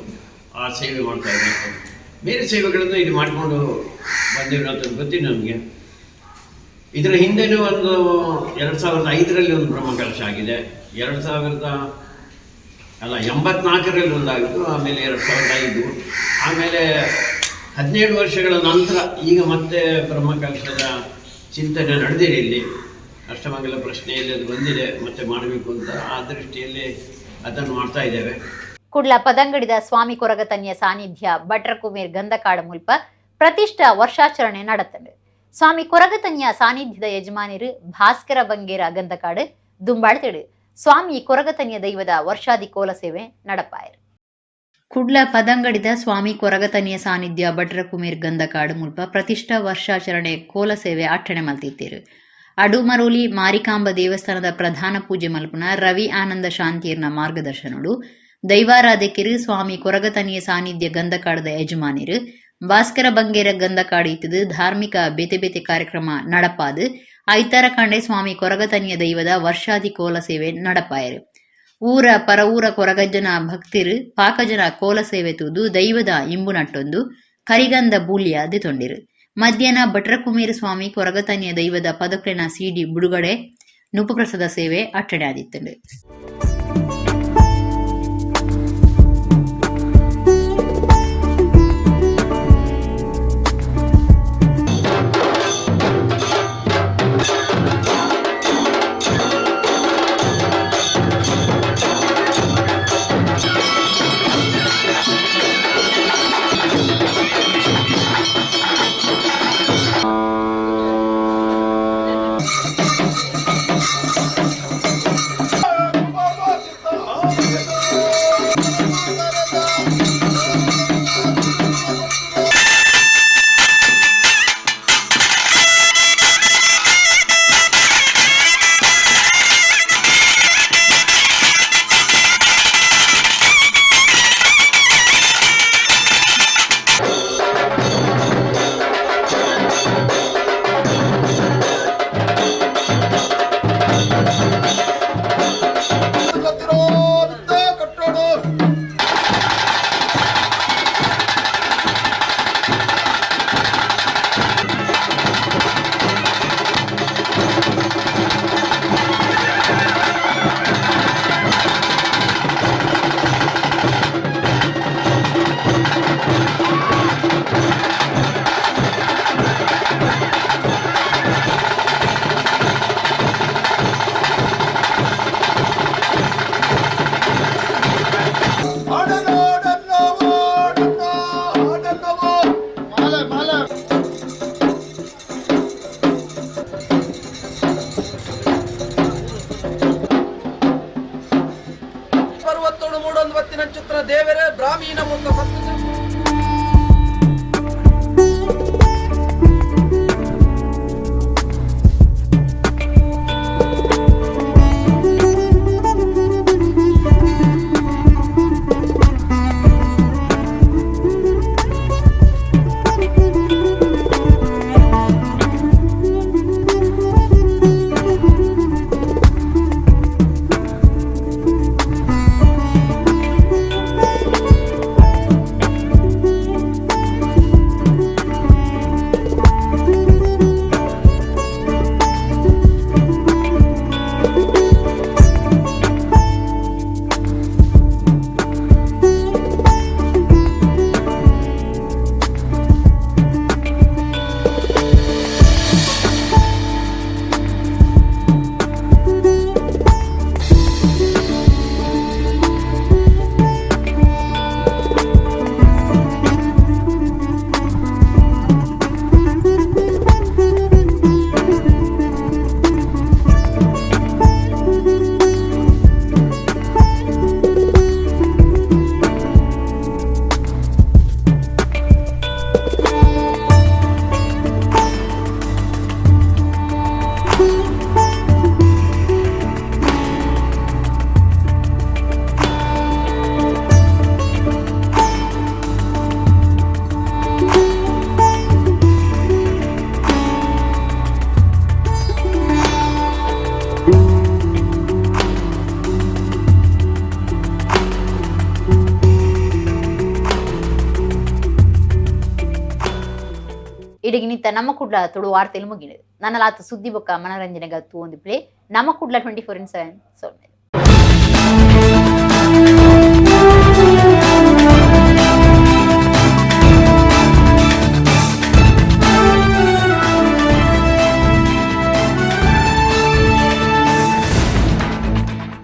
ಆ ಸೇವೆ ಮಾಡ್ತಾ ಇರುವಂಥದ್ದು ಬೇರೆ ಸೇವೆಗಳನ್ನು ಇಲ್ಲಿ ಮಾಡಿಕೊಂಡು ಬಂದಿರೋಂಥದ್ದು ಗೊತ್ತಿಲ್ಲ ನಮಗೆ. ಇದರ ಹಿಂದೆನೂ ಒಂದು 2005ರಲ್ಲಿ ಒಂದು ಬ್ರಹ್ಮಕಲಶ ಆಗಿದೆ. 1984ರಲ್ಲಿ ಒಂದಾಗಿತ್ತು. ಆಮೇಲೆ 2005, ಆಮೇಲೆ 17 ವರ್ಷಗಳ ನಂತರ ಈಗ ಮತ್ತೆ ಬ್ರಹ್ಮಕಲಶದ ಚಿಂತನೆ ನಡೆದಿದೆ. ಇಲ್ಲಿ ಅಷ್ಟಮಂಗಲ ಪ್ರಶ್ನೆಯಲ್ಲಿ ಅದು ಬಂದಿದೆ, ಮತ್ತೆ ಮಾಡಬೇಕು ಅಂತ. ಆ ದೃಷ್ಟಿಯಲ್ಲಿ ಅದನ್ನು ಮಾಡ್ತಾ ಇದ್ದೇವೆ. ಕುಡ್ಲ ಪದಂಗಡಿದ ಸ್ವಾಮಿ ಕೊರಗತನ್ಯ ಸಾನ್ನಿಧ್ಯ ಭಟ್ರಕುಮೇರ್ ಗಂಧಕಾಡ ಮುಲ್ಪ ಪ್ರತಿಷ್ಠ ವರ್ಷಾಚರಣೆ நடத்தது. ಸ್ವಾಮಿ ಕೊರಗತನ್ಯ ಸಾನ್ನಿಧ್ಯದ ಯಜಮಾನಿರು ಭಾಸ್ಕರ ಬಂಗೇರ ಗಂಧಕಾಡು ದುಂಬಾಳ್ತಿಡು ಸ್ವಾಮಿ ಕೊರಗತನ್ಯ ದೈವದ ವರ್ಷಾದಿ ಕೋಲ ಸೇವೆ ನಡಪಾಯರು. ಕುಡ್ಲ ಪದಂಗಡಿದ ಸ್ವಾಮಿ ಕೊರಗತನ್ಯ ಸಾನ್ನಿಧ್ಯ ಭಟ್ರಕುಮೇರ್ ಗಂಧಕಾಡು ಮುಲ್ಪ ಪ್ರತಿಷ್ಠಾ ವರ್ಷಾಚರಣೆ ಕೋಲ ಸೇವೆ ಅಟ್ಟಣೆ ಮಲ್ತಿದ್ದೀರು. ಅಡುಮರೋಲಿ ಮಾರಿಕಾಂಬ ದೇವಸ್ಥಾನದ ಪ್ರಧಾನ ಪೂಜೆ ಮಲ್ಪುನ ರವಿ ಆನಂದ ಶಾಂತಿಯರ್ನ ಮಾರ್ಗದರ್ಶನಗಳು ದೈವಾರಾಧಕರು ಸ್ವಾಮಿ ಕೊರಗತನಿಯ ಸಾನ್ನಿಧ್ಯ ಗಂಧಕಾಡದ ಯಜಮಾನಿರು ಭಾಸ್ಕರ ಬಂಗೇರ ಗಂಧಕಾಡು ಇತ್ತದು ಧಾರ್ಮಿಕ ಬೇತೆ ಬೇತೆ ಕಾರ್ಯಕ್ರಮ ನಡಪಾದು ಐತಾರ ಕಂಡೆ ಸ್ವಾಮಿ ಕೊರಗತನಿಯ ದೈವದ ವರ್ಷಾದಿ ಕೋಲ ಸೇವೆ ನಡಪಾಯರು. ಊರ ಪರವೂರ ಕೊರಗಜ್ಜನ ಭಕ್ತಿರು ಪಾಕಜನ ಕೋಲ ಸೇವೆ ತೂದು ದೈವದ ಇಂಬು ನಟ್ಟೊಂದು ಕರಿಗಂಧ ಬೂಲ್ಯ ದಿತೊಂಡಿರು. ಮಧ್ಯಾಹ್ನ ಭಟ್ರಕುಮೇರು ಸ್ವಾಮಿ ಕೊರಗತನಿಯ ದೈವದ ಪದಕ್ರೆನ ಸಿಡಿ ಬಿಡುಗಡೆ ನುಪುಪ್ರಸಾದ ಸೇವೆ ಅಟ್ಟಣೆ ಆದಿತ್ತುಂಡು. ಇಡಗಿನಿತ್ತ ನಮ್ಮ ಕುಡ್ಲ ತುಳು ವಾರ್ತೆಯಲ್ಲಿ ಮುಗಿನದು ನನ್ನ ಲಾತ ಸುದ್ದಿ ಬೊಕ್ಕ ಮನರಂಜನೆಗತ್ತು ಒಂದು ಪ್ಲೇ ನಮ್ಮ ಕುಡ್ಲ 24/7 ಸೊನ್ನೆ